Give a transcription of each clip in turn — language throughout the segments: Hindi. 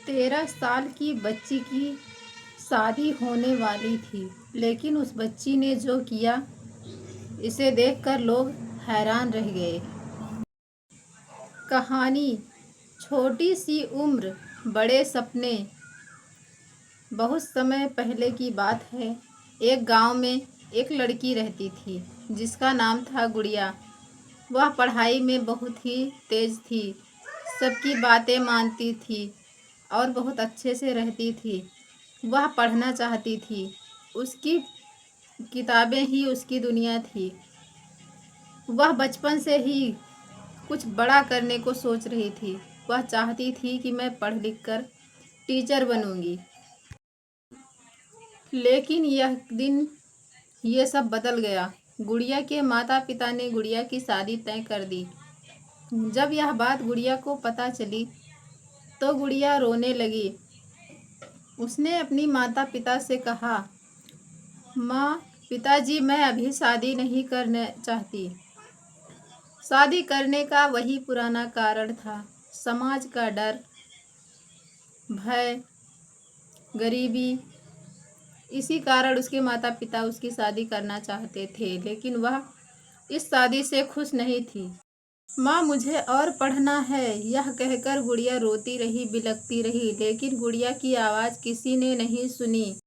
13 साल की बच्ची की शादी होने वाली थी, लेकिन उस बच्ची ने जो किया, इसे देखकर लोग हैरान रह गए। कहानी छोटी सी उम्र, बड़े सपने। बहुत समय पहले की बात है। एक गांव में एक लड़की रहती थी जिसका नाम था गुड़िया। वह पढ़ाई में बहुत ही तेज थी, सबकी बातें मानती थी और बहुत अच्छे से रहती थी। वह पढ़ना चाहती थी, उसकी किताबें ही उसकी दुनिया थी। वह बचपन से ही कुछ बड़ा करने को सोच रही थी। वह चाहती थी कि मैं पढ़ लिख कर टीचर बनूंगी। लेकिन यह दिन ये सब बदल गया। गुड़िया के माता पिता ने गुड़िया की शादी तय कर दी। जब यह बात गुड़िया को पता चली तो गुड़िया रोने लगी। उसने अपनी माता पिता से कहा, माँ, पिताजी, मैं अभी शादी नहीं करना चाहती। शादी करने का वही पुराना कारण था, समाज का डर, भय, गरीबी। इसी कारण उसके माता पिता उसकी शादी करना चाहते थे, लेकिन वह इस शादी से खुश नहीं थी। माँ, मुझे और पढ़ना है, यह कहकर गुड़िया रोती रही, बिलखती रही, लेकिन गुड़िया की आवाज़ किसी ने नहीं सुनी।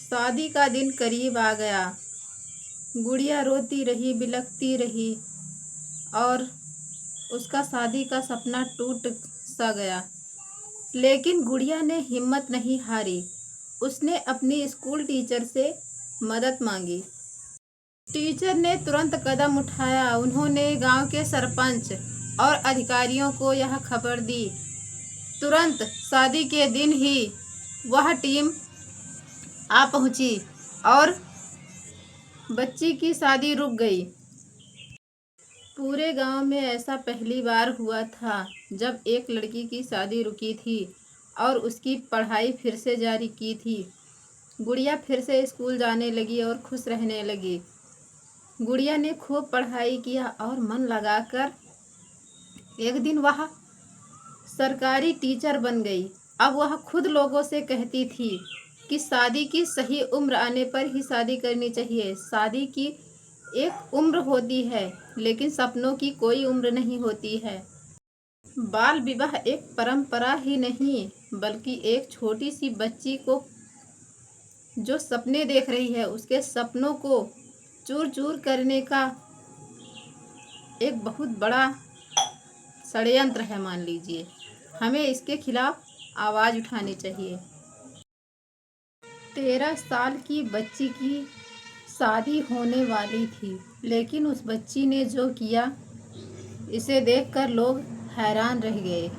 शादी का दिन करीब आ गया। गुड़िया रोती रही, बिलखती रही और उसका शादी का सपना टूट सा गया। लेकिन गुड़िया ने हिम्मत नहीं हारी। उसने अपनी स्कूल टीचर से मदद मांगी। टीचर ने तुरंत कदम उठाया। उन्होंने गांव के सरपंच और अधिकारियों को यह खबर दी। तुरंत शादी के दिन ही वह टीम आ पहुंची और बच्ची की शादी रुक गई। पूरे गांव में ऐसा पहली बार हुआ था जब एक लड़की की शादी रुकी थी और उसकी पढ़ाई फिर से जारी की थी। गुड़िया फिर से स्कूल जाने लगी और खुश रहने लगी। गुड़िया ने खूब पढ़ाई किया और मन लगाकर एक दिन वह सरकारी टीचर बन गई। अब वह खुद लोगों से कहती थी कि शादी की सही उम्र आने पर ही शादी करनी चाहिए। शादी की एक उम्र होती है, लेकिन सपनों की कोई उम्र नहीं होती है। बाल विवाह एक परंपरा ही नहीं, बल्कि एक छोटी सी बच्ची को जो सपने देख रही है, उसके सपनों को चूर चूर करने का एक बहुत बड़ा षड्यंत्र है, मान लीजिए। हमें इसके खिलाफ आवाज़ उठानी चाहिए। 13 साल की बच्ची की शादी होने वाली थी, लेकिन उस बच्ची ने जो किया, इसे देखकर लोग हैरान रह गए।